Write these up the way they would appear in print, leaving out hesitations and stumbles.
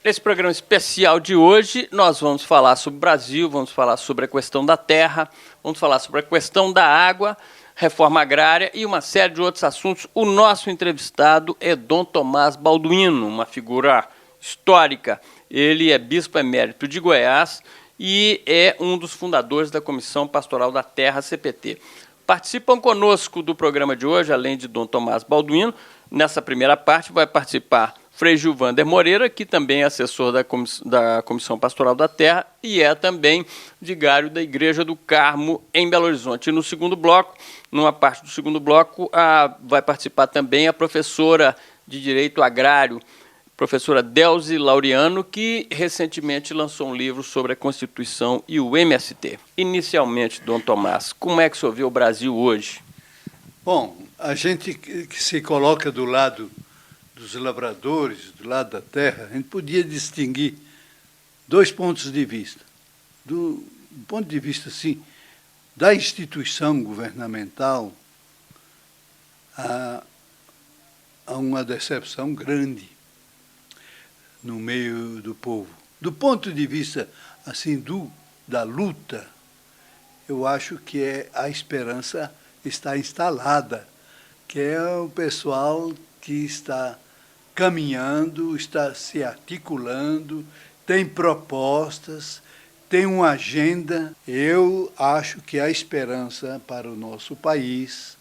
Nesse programa especial de hoje, nós vamos falar sobre o Brasil, vamos falar sobre a questão da terra, vamos falar sobre a questão da água, reforma agrária e uma série de outros assuntos. O nosso entrevistado é Dom Tomás Balduino, uma figura histórica. Ele é bispo emérito de Goiás e é um dos fundadores da Comissão Pastoral da Terra, CPT. Participam conosco do programa de hoje, além de Dom Tomás Balduino. Nessa primeira parte vai participar Frei Gilvander Moreira, que também é assessor da Comissão Pastoral da Terra e é também vigário da Igreja do Carmo, em Belo Horizonte. E no segundo bloco, numa parte do segundo bloco, vai participar também a professora de Direito Agrário, professora Delzi Laureano, que recentemente lançou um livro sobre a Constituição e o MST. Inicialmente, Dom Tomás, como é que o senhor vê o Brasil hoje? Bom, a gente que se coloca do lado dos lavradores, do lado da terra, a gente podia distinguir dois pontos de vista. Do ponto de vista, assim, da instituição governamental, há uma decepção grande no meio do povo. Do ponto de vista, assim, da luta, eu acho que a esperança está instalada, que é o pessoal que está caminhando, está se articulando, tem propostas, tem uma agenda. Eu acho que a esperança para o nosso país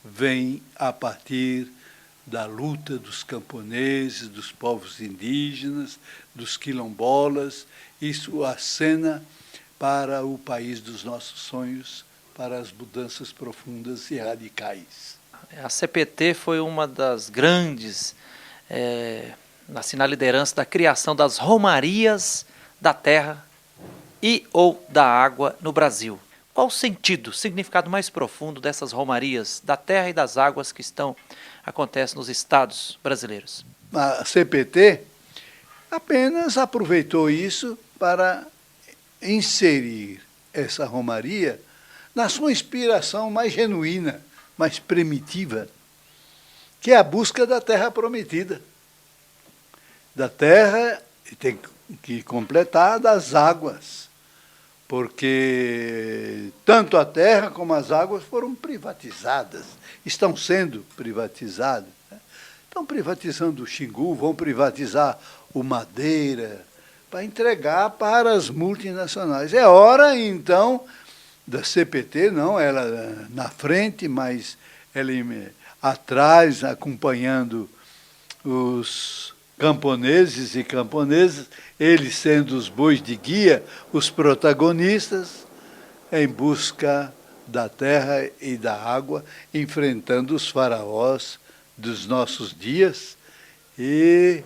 vem a partir da luta dos camponeses, dos povos indígenas, dos quilombolas. Isso acena para o país dos nossos sonhos, para as mudanças profundas e radicais. A CPT foi uma das grandes, na liderança da criação das romarias da terra e ou da água no Brasil. Qual o significado mais profundo dessas romarias da terra e das águas que acontecem nos estados brasileiros? A CPT apenas aproveitou isso para inserir essa romaria na sua inspiração mais genuína, mais primitiva, que é a busca da terra prometida. Da terra, e tem que completar, das águas, porque tanto a terra como as águas foram privatizadas, estão sendo privatizadas. Estão privatizando o Xingu, vão privatizar o Madeira, para entregar para as multinacionais. É hora, então, da CPT, não ela na frente, mas ela atrás, acompanhando os camponeses e camponesas, eles sendo os bois de guia, os protagonistas, em busca da terra e da água, enfrentando os faraós dos nossos dias e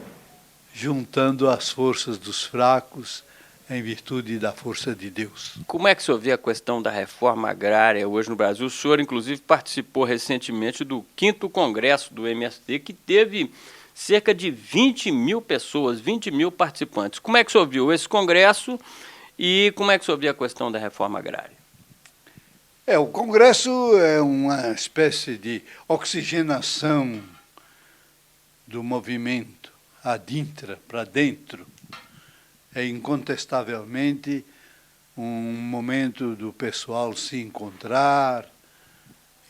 juntando as forças dos fracos em virtude da força de Deus. Como é que o senhor vê a questão da reforma agrária hoje no Brasil? O senhor, inclusive, participou recentemente do 5º Congresso do MST, que teve cerca de 20 mil pessoas, 20 mil participantes. Como é que o senhor viu esse congresso e como é que o senhor vê a questão da reforma agrária? O Congresso é uma espécie de oxigenação do movimento adintra, para dentro. É incontestavelmente um momento do pessoal se encontrar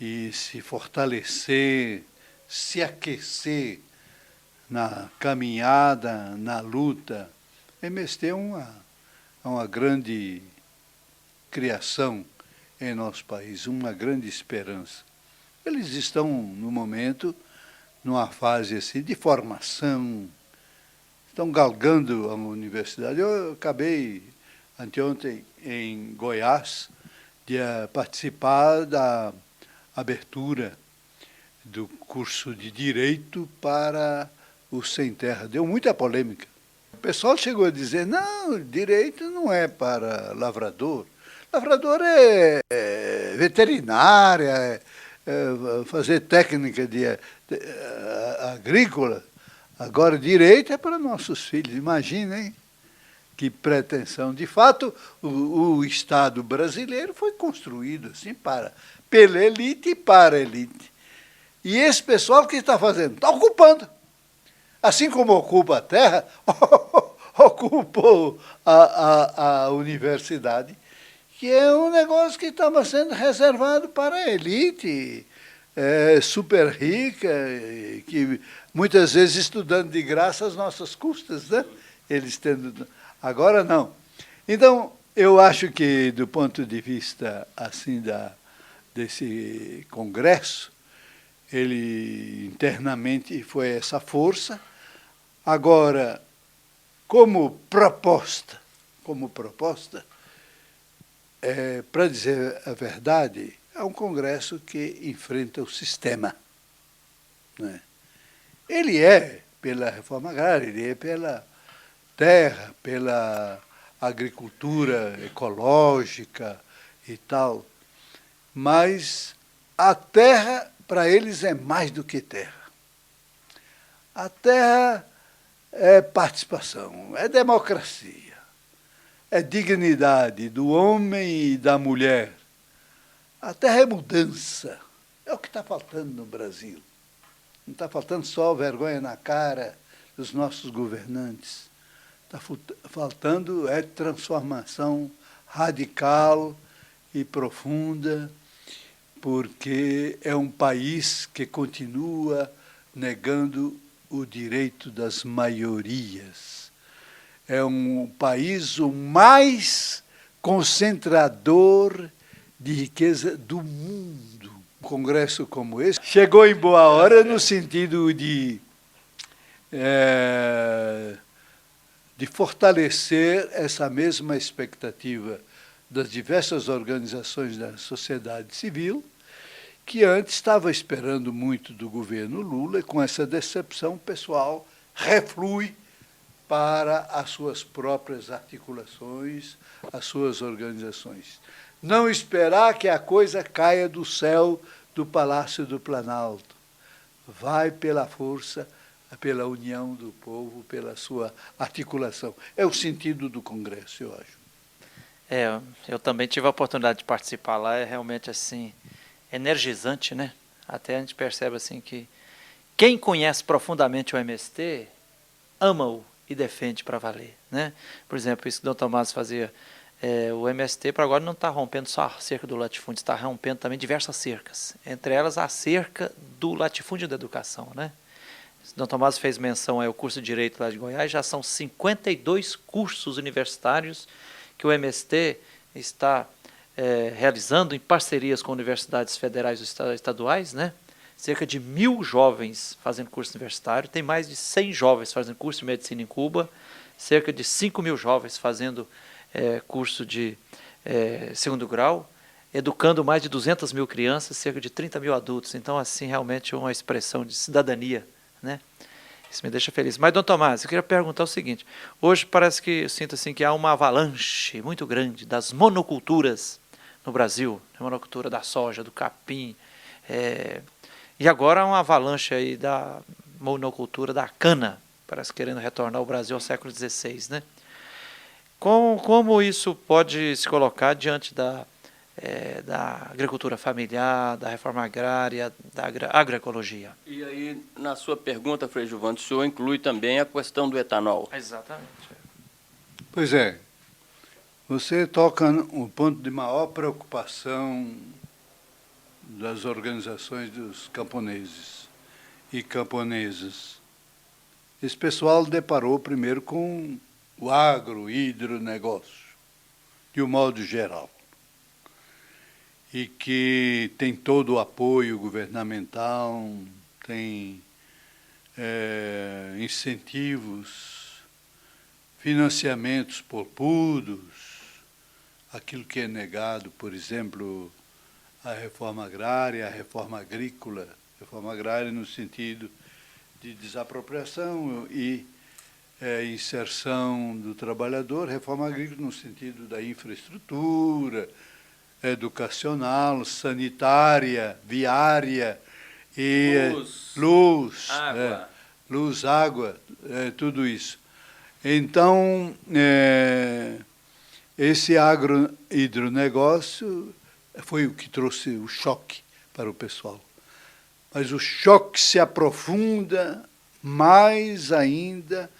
e se fortalecer, se aquecer na caminhada, na luta. MST é uma grande criação em nosso país, uma grande esperança. Eles estão, no momento, numa fase assim, de formação, estão galgando a universidade. Eu acabei, anteontem, em Goiás, de participar da abertura do curso de Direito para o Sem Terra. Deu muita polêmica. O pessoal chegou a dizer, não, direito não é para lavrador. Lavrador é veterinária, fazer técnica agrícola. Agora, direito é para nossos filhos. Imaginem que pretensão. De fato, o Estado brasileiro foi construído assim pela elite e para a elite. E esse pessoal que está fazendo? Está ocupando. Assim como ocupa a terra, ocupou a universidade, que é um negócio que estava sendo reservado para a elite super rica, que muitas vezes estudando de graça às nossas custas, né? Eles tendo... Agora não. Então, eu acho que, do ponto de vista assim desse congresso, ele internamente foi essa força. Agora, como proposta, para dizer a verdade, é um congresso que enfrenta o sistema, né? Ele é pela reforma agrária, ele é pela terra, pela agricultura ecológica e tal, mas a terra, para eles, é mais do que terra. A terra é participação, é democracia, é dignidade do homem e da mulher. A terra é mudança, é o que está faltando no Brasil. Não está faltando só vergonha na cara dos nossos governantes. Está faltando transformação radical e profunda, porque é um país que continua negando o direito das maiorias. É um país o mais concentrador de riqueza do mundo. Um congresso como esse chegou em boa hora no sentido de fortalecer essa mesma expectativa das diversas organizações da sociedade civil, que antes estava esperando muito do governo Lula, e com essa decepção o pessoal reflui para as suas próprias articulações, as suas organizações. Não esperar que a coisa caia do céu do Palácio do Planalto. Vai pela força, pela união do povo, pela sua articulação. É o sentido do Congresso, eu acho. Eu também tive a oportunidade de participar lá, é realmente assim, energizante, né? Até a gente percebe assim que quem conhece profundamente o MST ama-o e defende para valer, né? Por exemplo, isso que o Dom Tomás fazia, o MST para agora não está rompendo só a cerca do latifúndio, está rompendo também diversas cercas, entre elas a cerca do latifúndio da educação, né? O Dom Tomás fez menção ao curso de Direito lá de Goiás, já são 52 cursos universitários que o MST está realizando em parcerias com universidades federais e estaduais, né? Cerca de 1.000 jovens fazendo curso universitário, tem mais de 100 jovens fazendo curso de medicina em Cuba, cerca de 5.000 jovens fazendo curso de segundo grau, educando mais de 200.000 crianças, cerca de 30.000 adultos. Então, assim, realmente é uma expressão de cidadania, né? Isso me deixa feliz. Mas, Dom Tomás, eu queria perguntar o seguinte. Hoje parece que eu sinto assim, que há uma avalanche muito grande das monoculturas no Brasil. A monocultura da soja, do capim. E agora há uma avalanche aí da monocultura da cana. Parece querendo retornar ao Brasil ao século XVI, né? Como isso pode se colocar diante da agricultura familiar, da reforma agrária, da agroecologia? E aí, na sua pergunta, Frei Gilvando, o senhor inclui também a questão do etanol. Exatamente. Pois é. Você toca no ponto de maior preocupação das organizações dos camponeses e camponesas. Esse pessoal deparou primeiro com o hidronegócio, de um modo geral, e que tem todo o apoio governamental, tem incentivos, financiamentos poupudos, aquilo que é negado, por exemplo, a reforma agrária, a reforma agrícola, reforma agrária no sentido de desapropriação e inserção do trabalhador, reforma agrícola no sentido da infraestrutura, educacional, sanitária, viária, e luz, água, tudo isso. Então, esse hidronegócio foi o que trouxe o choque para o pessoal. Mas o choque se aprofunda mais ainda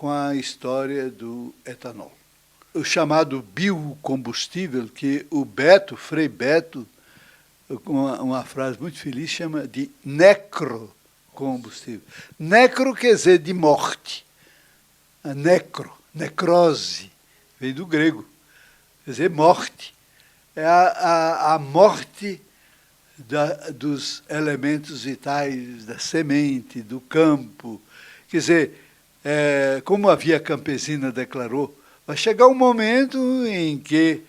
com a história do etanol. O chamado biocombustível, que o Beto, Frei Beto, com uma frase muito feliz, chama de necrocombustível. Necro quer dizer de morte. A necrose, vem do grego, quer dizer morte. É a morte dos elementos vitais, da semente, do campo. Quer dizer, como a Via Campesina declarou, vai chegar um momento em que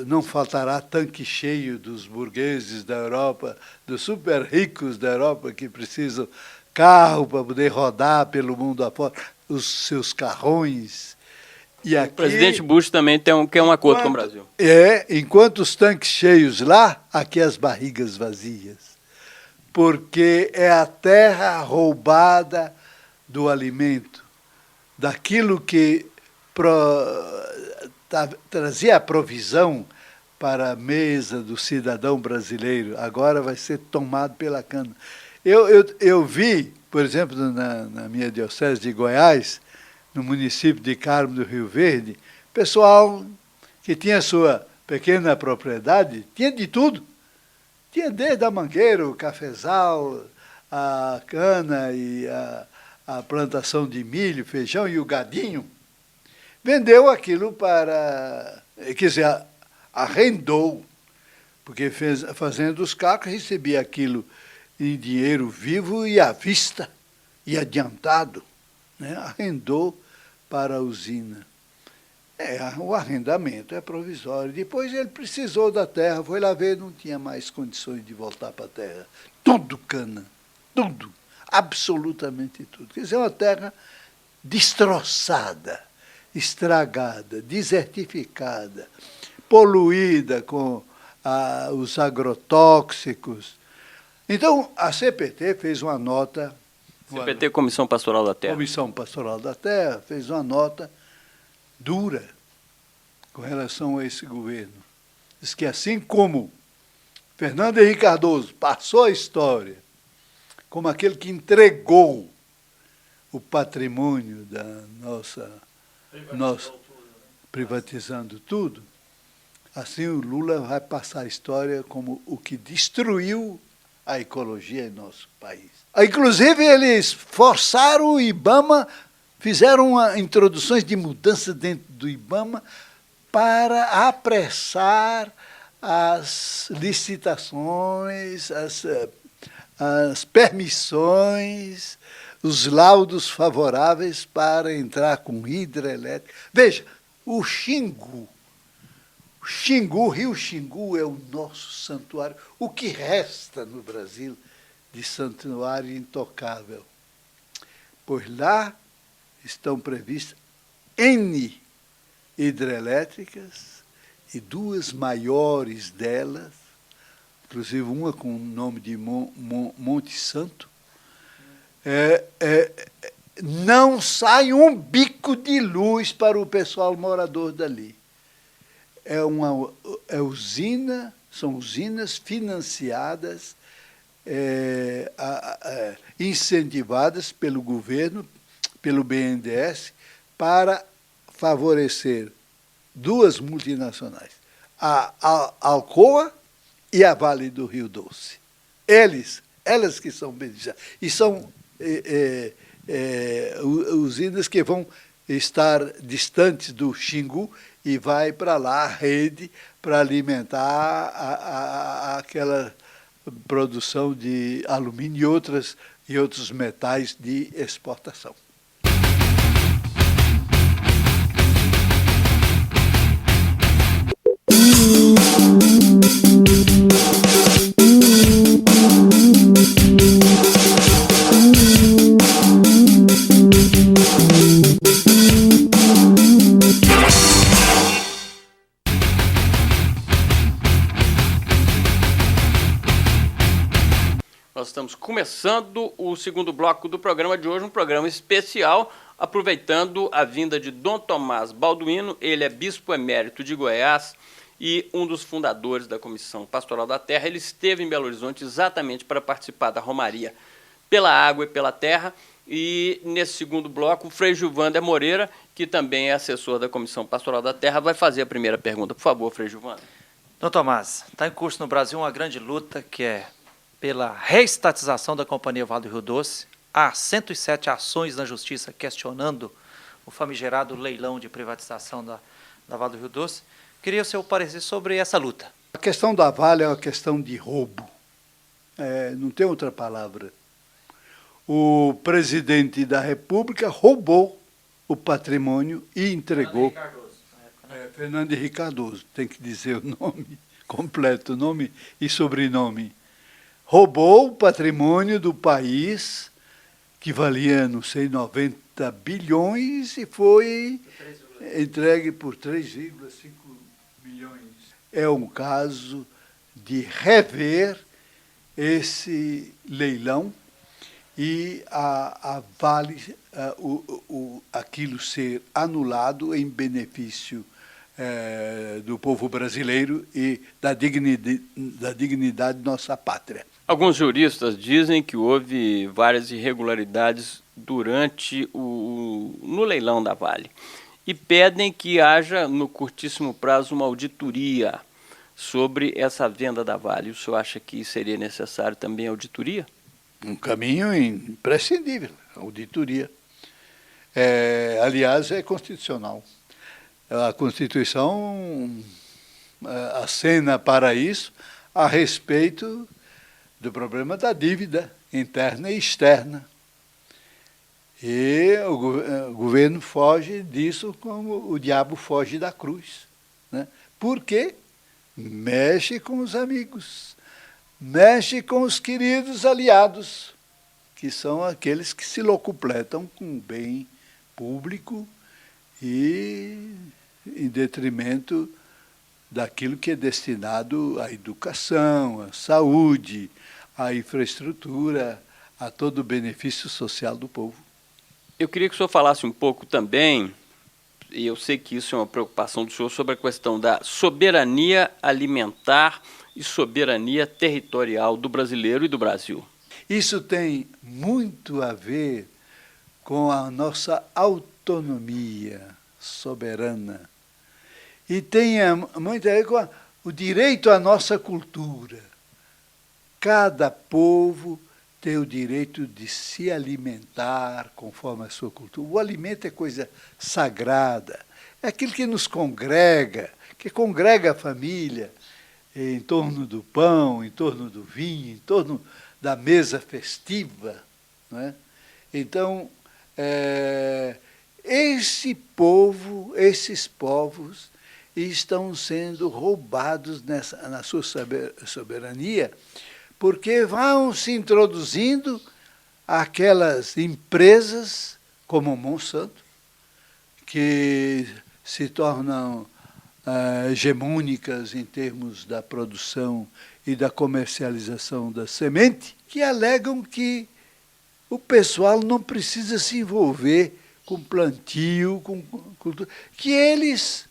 não faltará tanque cheio dos burgueses da Europa, dos super ricos da Europa que precisam carro para poder rodar pelo mundo afora, os seus carrões. E aqui, o presidente Bush também quer um acordo com o Brasil. Enquanto os tanques cheios lá, aqui as barrigas vazias. Porque é a terra roubada do alimento, daquilo que trazia a provisão para a mesa do cidadão brasileiro, agora vai ser tomado pela cana. Eu vi, por exemplo, na minha diocese de Goiás, no município de Carmo do Rio Verde, pessoal que tinha sua pequena propriedade, tinha de tudo. Tinha desde a mangueira, o cafezal, a cana e a plantação de milho, feijão e o gadinho. Vendeu aquilo para, quer dizer, arrendou, porque fazendo os cacos recebia aquilo em dinheiro vivo e à vista, e adiantado, né? Arrendou para a usina. O arrendamento é provisório. Depois ele precisou da terra, foi lá ver, não tinha mais condições de voltar para a terra. Tudo cana, tudo, absolutamente tudo. Quer dizer, uma terra destroçada, estragada, desertificada, poluída com os agrotóxicos. Então, a CPT fez uma nota... CPT, Comissão Pastoral da Terra. Comissão Pastoral da Terra, fez uma nota dura com relação a esse governo. Diz que assim como Fernando Henrique Cardoso passou a história como aquele que entregou o patrimônio da nossa privatizando tudo, assim o Lula vai passar a história como o que destruiu a ecologia em nosso país. Inclusive, eles forçaram o IBAMA, fizeram introduções de mudança dentro do IBAMA para apressar as licitações, as permissões, os laudos favoráveis para entrar com hidrelétrica. Veja, o Xingu, Rio Xingu é o nosso santuário, o que resta no Brasil de santuário intocável. Pois lá estão previstas N hidrelétricas e duas maiores delas, inclusive uma com o nome de Monte Santo, não sai um bico de luz para o pessoal morador dali. São usinas financiadas, incentivadas pelo governo, pelo BNDES, para favorecer duas multinacionais, a Alcoa e a Vale do Rio Doce. Elas que são beneficiadas. E são usinas que vão estar distantes do Xingu e vai para lá a rede para alimentar aquela produção de alumínio e outros metais de exportação. Nós estamos começando o segundo bloco do programa de hoje, um programa especial, aproveitando a vinda de Dom Tomás Balduino. Ele é bispo emérito de Goiás e um dos fundadores da Comissão Pastoral da Terra. Ele esteve em Belo Horizonte exatamente para participar da Romaria pela Água e pela Terra. E, nesse segundo bloco, o Frei Gilvander Moreira, que também é assessor da Comissão Pastoral da Terra, vai fazer a primeira pergunta. Por favor, Frei Gilvander. Dom Tomás, está em curso no Brasil uma grande luta que é pela reestatização da Companhia Vale do Rio Doce. Há 107 ações na Justiça questionando o famigerado leilão de privatização da Vale do Rio Doce. Queria o seu parecer sobre essa luta. A questão da Vale é uma questão de roubo. Não tem outra palavra. O presidente da República roubou o patrimônio e entregou. Fernando Henrique Cardoso, tem que dizer o nome completo, nome e sobrenome. Roubou o patrimônio do país, que valia, não sei, 90 bilhões, e foi entregue por 3,5 bilhões. É um caso de rever esse leilão e a Vale, aquilo ser anulado em benefício do povo brasileiro e da dignidade de nossa pátria. Alguns juristas dizem que houve várias irregularidades durante no leilão da Vale e pedem que haja, no curtíssimo prazo, uma auditoria sobre essa venda da Vale. O senhor acha que seria necessário também auditoria? Um caminho imprescindível, auditoria. Aliás, é constitucional. A Constituição acena para isso a respeito do problema da dívida interna e externa. E o governo foge disso como o diabo foge da cruz, né? Porque mexe com os amigos, mexe com os queridos aliados, que são aqueles que se locupletam com o bem público e em detrimento daquilo que é destinado à educação, à saúde, à infraestrutura, a todo o benefício social do povo. Eu queria que o senhor falasse um pouco também, e eu sei que isso é uma preocupação do senhor, sobre a questão da soberania alimentar e soberania territorial do brasileiro e do Brasil. Isso tem muito a ver com a nossa autonomia soberana e tem muito a ver com o direito à nossa cultura. Cada povo tem o direito de se alimentar conforme a sua cultura. O alimento é coisa sagrada, é aquilo que nos congrega, que congrega a família em torno do pão, em torno do vinho, em torno da mesa festiva, não é? Então, esses povos estão sendo roubados na sua soberania, porque vão se introduzindo aquelas empresas como Monsanto, que se tornam hegemônicas em termos da produção e da comercialização da semente, que alegam que o pessoal não precisa se envolver com plantio, com cultura, que eles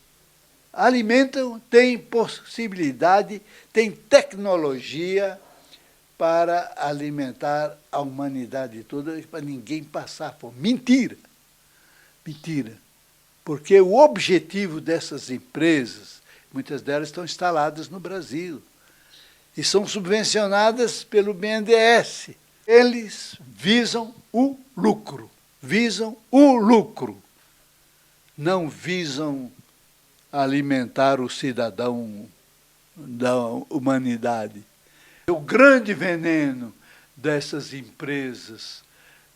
alimentam, têm possibilidade, têm tecnologia para alimentar a humanidade toda, para ninguém passar fome. Mentira! Mentira! Porque o objetivo dessas empresas, muitas delas estão instaladas no Brasil, e são subvencionadas pelo BNDES. Eles visam o lucro, não visam alimentar o cidadão da humanidade. O grande veneno dessas empresas,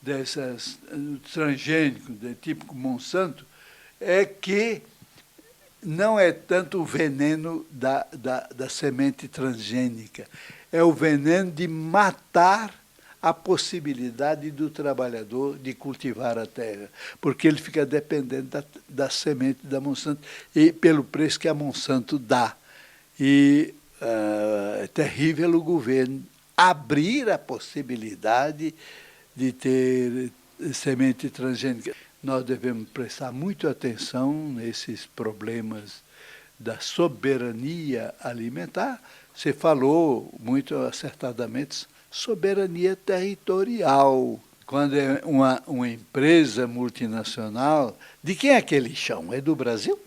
dessas transgênicos, de tipo Monsanto, é que não é tanto o veneno da semente transgênica, é o veneno de matar a possibilidade do trabalhador de cultivar a terra, porque ele fica dependendo da semente da Monsanto e pelo preço que a Monsanto dá. E é terrível o governo abrir a possibilidade de ter semente transgênica. Nós devemos prestar muita atenção nesses problemas da soberania alimentar. Você falou muito acertadamente soberania territorial. quando é uma empresa multinacional, de quem é aquele chão? É do Brasil?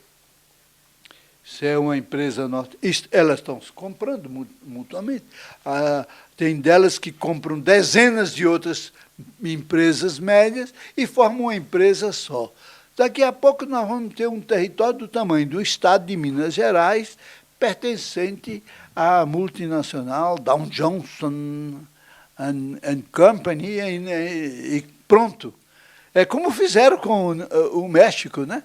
Se é uma empresa norte, elas estão se comprando mutuamente. Tem delas que compram dezenas de outras empresas médias e formam uma empresa só. Daqui a pouco nós vamos ter um território do tamanho do estado de Minas Gerais, pertencente à multinacional Dow Johnson and Company, e pronto. É como fizeram com o México, né?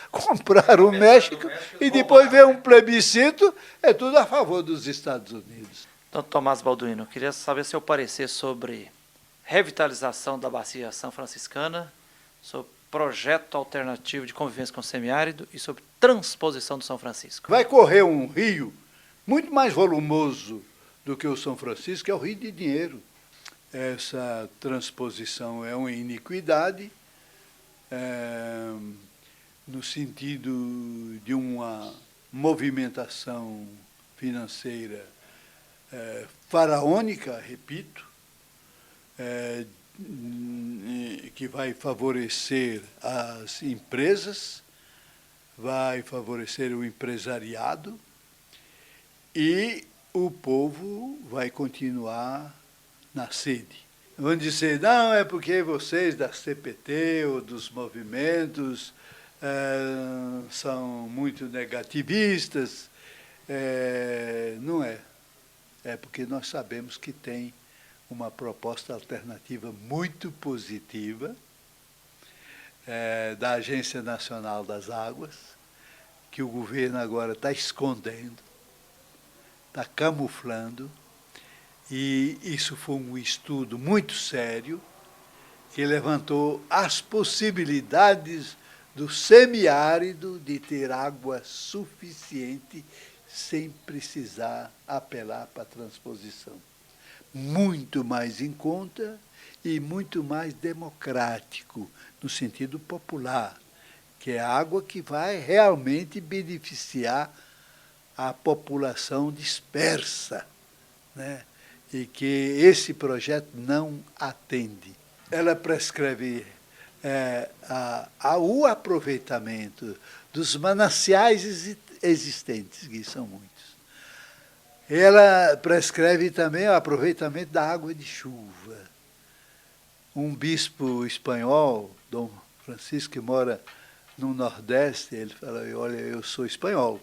Compraram o México e depois veio um plebiscito, é tudo a favor dos Estados Unidos. Então, Tomás Balduino, eu queria saber seu parecer sobre revitalização da Bacia São Franciscana, sobre projeto alternativo de convivência com o semiárido e sobre transposição do São Francisco. Vai correr um rio muito mais volumoso do que o São Francisco, que é o Rio de Dinheiro. Essa transposição é uma iniquidade, no sentido de uma movimentação financeira faraônica, repito, que vai favorecer as empresas, vai favorecer o empresariado e o povo vai continuar na sede. Vão dizer, não, é porque vocês da CPT ou dos movimentos são muito negativistas. Não é. É porque nós sabemos que tem uma proposta alternativa muito positiva da Agência Nacional das Águas, que o governo agora está escondendo, está camuflando, e isso foi um estudo muito sério, que levantou as possibilidades do semiárido de ter água suficiente sem precisar apelar para a transposição. Muito mais em conta e muito mais democrático, no sentido popular, que é a água que vai realmente beneficiar a população dispersa, né? E que esse projeto não atende. Ela prescreve o aproveitamento dos mananciais existentes, que são muitos. Ela prescreve também o aproveitamento da água de chuva. Um bispo espanhol, Dom Francisco, que mora no Nordeste, ele fala, olha, eu sou espanhol.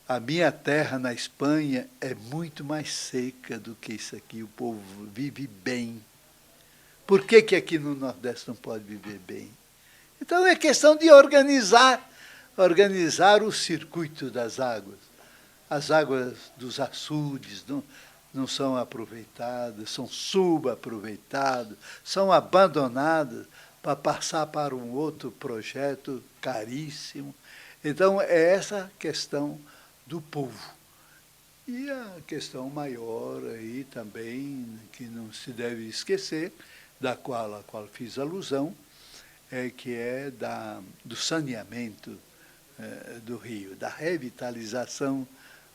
A minha terra na Espanha é muito mais seca do que isso aqui. O povo vive bem. Por que aqui no Nordeste não pode viver bem? Então é questão de organizar o circuito das águas. As águas dos açudes não são aproveitadas, são subaproveitadas, são abandonadas para passar para um outro projeto caríssimo. Então é essa questão do povo. E a questão maior aí também, que não se deve esquecer, a qual fiz alusão, que é do saneamento do rio, da revitalização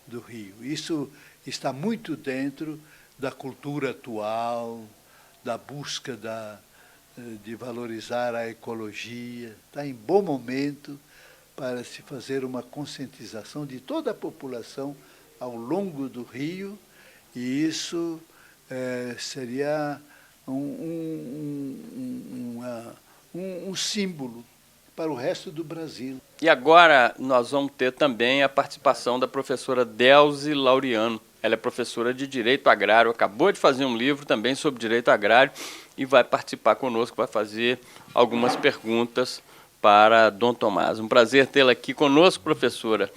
do rio. Isso está muito dentro da cultura atual, da busca de valorizar a ecologia. Está em bom momento para se fazer uma conscientização de toda a população ao longo do rio, e isso seria um símbolo para o resto do Brasil. E agora nós vamos ter também a participação da professora Delze Laureano. Ela é professora de Direito Agrário, acabou de fazer um livro também sobre Direito Agrário e vai participar conosco, vai fazer algumas perguntas para Dom Tomás. Um prazer tê-la aqui conosco, professora.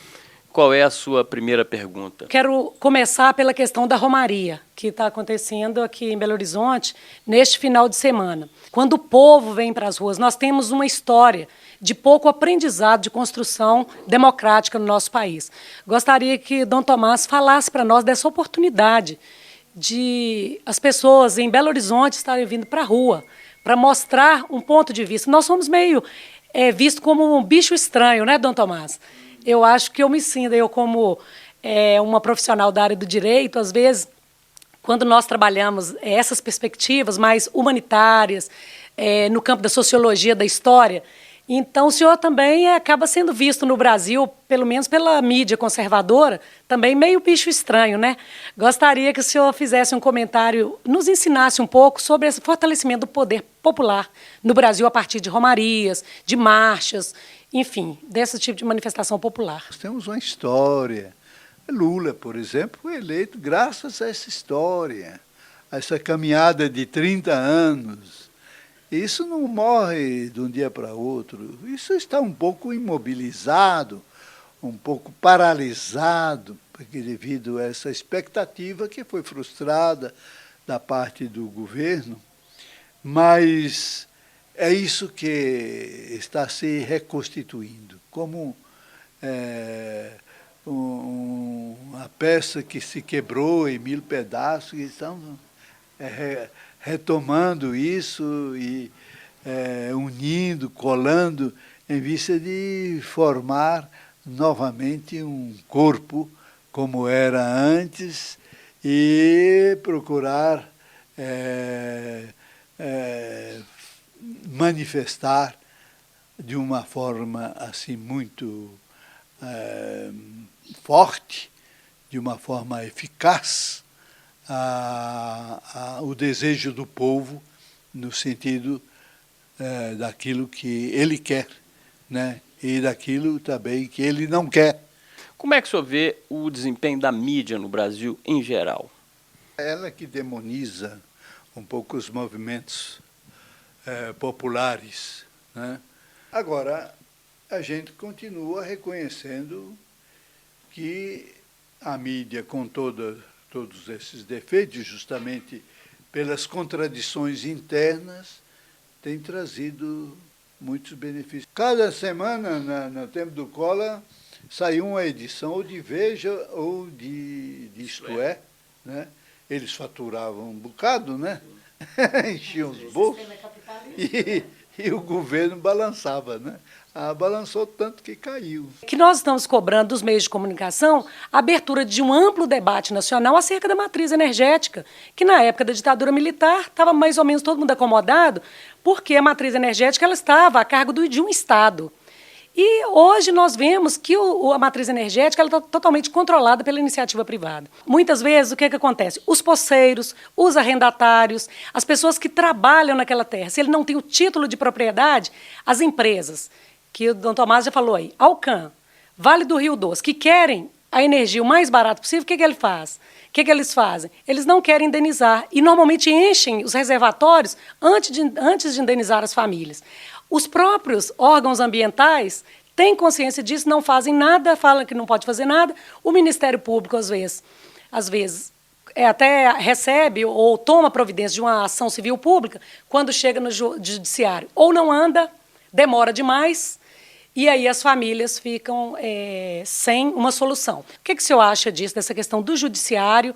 Qual é a sua primeira pergunta? Quero começar pela questão da Romaria, que está acontecendo aqui em Belo Horizonte neste final de semana. Quando o povo vem para as ruas, nós temos uma história de pouco aprendizado de construção democrática no nosso país. Gostaria que Dom Tomás falasse para nós dessa oportunidade de as pessoas em Belo Horizonte estarem vindo para a rua, para mostrar um ponto de vista. Nós somos meio vistos como um bicho estranho, né, Dom Tomás? Eu acho que eu me sinto, eu como uma profissional da área do direito, às vezes quando nós trabalhamos essas perspectivas mais humanitárias, no campo da sociologia, da história. Então, o senhor também acaba sendo visto no Brasil, pelo menos pela mídia conservadora, também meio bicho estranho, né? Gostaria que o senhor fizesse um comentário, nos ensinasse um pouco sobre esse fortalecimento do poder popular no Brasil a partir de romarias, de marchas, enfim, desse tipo de manifestação popular. Nós temos uma história. Lula, por exemplo, foi eleito graças a essa história, a essa caminhada de 30 anos. Isso não morre de um dia para outro. Isso está um pouco imobilizado, um pouco paralisado, porque devido a essa expectativa que foi frustrada da parte do governo, mas é isso que está se reconstituindo, como uma peça que se quebrou em 1000 pedaços, e estão retomando isso e unindo, colando, em vista de formar novamente um corpo como era antes e procurar manifestar de uma forma assim muito forte, de uma forma eficaz, o desejo do povo no sentido daquilo que ele quer, né? E daquilo também que ele não quer. Como é que o senhor vê o desempenho da mídia no Brasil em geral? Ela que demoniza um pouco os movimentos populares, né? Agora, a gente continua reconhecendo que a mídia, com todos esses defeitos, justamente pelas contradições internas, tem trazido muitos benefícios. Cada semana, no tempo do Collor, saiu uma edição ou de Veja ou de Isto É, né? Eles faturavam um bocado, né? Enchiam os bolsos e o governo balançava, né? Balançou tanto que caiu. Que nós estamos cobrando dos meios de comunicação a abertura de um amplo debate nacional acerca da matriz energética, que na época da ditadura militar estava mais ou menos todo mundo acomodado, porque a matriz energética ela estava a cargo de um Estado. E hoje nós vemos que a matriz energética está totalmente controlada pela iniciativa privada. Muitas vezes, o que acontece? Os poceiros, os arrendatários, as pessoas que trabalham naquela terra, se ele não tem o título de propriedade, as empresas, que o Dom Tomás já falou aí, Alcan, Vale do Rio Doce, que querem a energia o mais barato possível, o que ele faz? O que eles fazem? Eles não querem indenizar e normalmente enchem os reservatórios antes de indenizar as famílias. Os próprios órgãos ambientais têm consciência disso, não fazem nada, falam que não pode fazer nada. O Ministério Público, às vezes até recebe ou toma providência de uma ação civil pública quando chega no judiciário. Ou não anda, demora demais, e aí as famílias ficam sem uma solução. O que o senhor acha disso, dessa questão do judiciário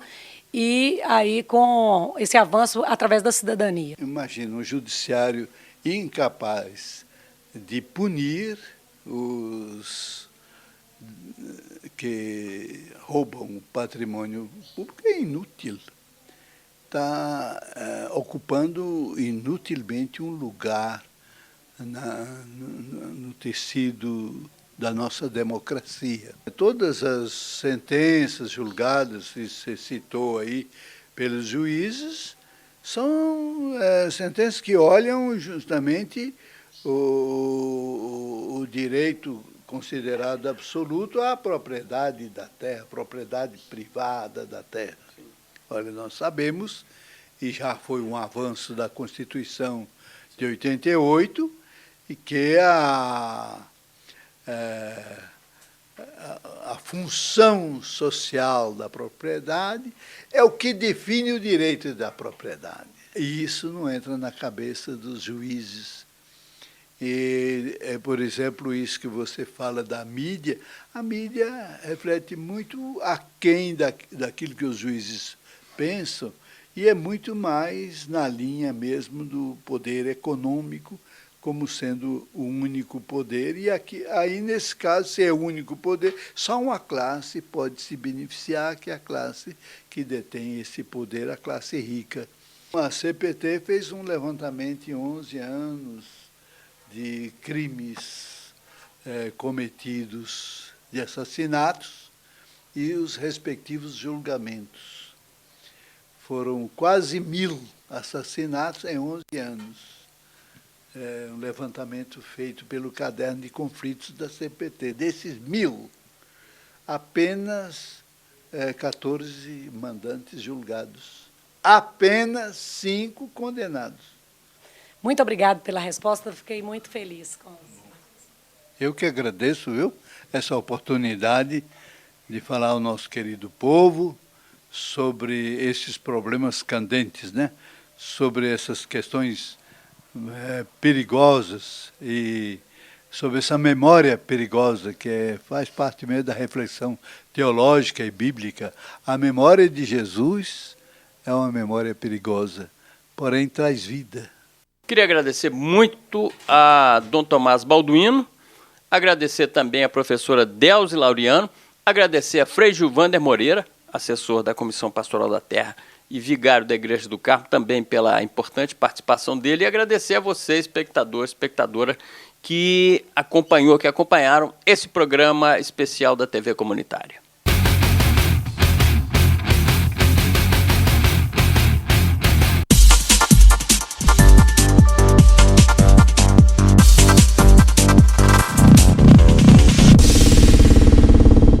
e aí com esse avanço através da cidadania? Imagina um judiciário incapaz de punir os que roubam o patrimônio público é inútil. Está ocupando inutilmente um lugar no tecido da nossa democracia. Todas as sentenças julgadas, que você citou aí, pelos juízes, são sentenças que olham justamente o direito considerado absoluto à propriedade da terra, propriedade privada da terra. Olha, nós sabemos, e já foi um avanço da Constituição de 88, e que a função social da propriedade é o que define o direito da propriedade. E isso não entra na cabeça dos juízes. E por exemplo, isso que você fala da mídia, a mídia reflete muito aquém daquilo que os juízes pensam, e é muito mais na linha mesmo do poder econômico como sendo o único poder, e aí, nesse caso, se é o único poder, só uma classe pode se beneficiar, que é a classe que detém esse poder, a classe rica. A CPT fez um levantamento em 11 anos de crimes cometidos, de assassinatos, e os respectivos julgamentos. Foram quase 1.000 assassinatos em 11 anos. Um levantamento feito pelo Caderno de Conflitos da CPT. Desses 1.000, apenas 14 mandantes julgados. Apenas 5 condenados. Muito obrigado pela resposta, fiquei muito feliz com isso. Eu que agradeço, essa oportunidade de falar ao nosso querido povo sobre esses problemas candentes, né? Sobre essas questões perigosas e sobre essa memória perigosa que faz parte mesmo da reflexão teológica e bíblica. A memória de Jesus é uma memória perigosa, porém traz vida. Queria agradecer muito a Dom Tomás Balduino, agradecer também a professora Delze Laureano, agradecer a Frei Gilvander Moreira, assessor da Comissão Pastoral da Terra e vigário da Igreja do Carmo, também pela importante participação dele, e agradecer a você, espectador, espectadora, que acompanharam esse programa especial da TV Comunitária.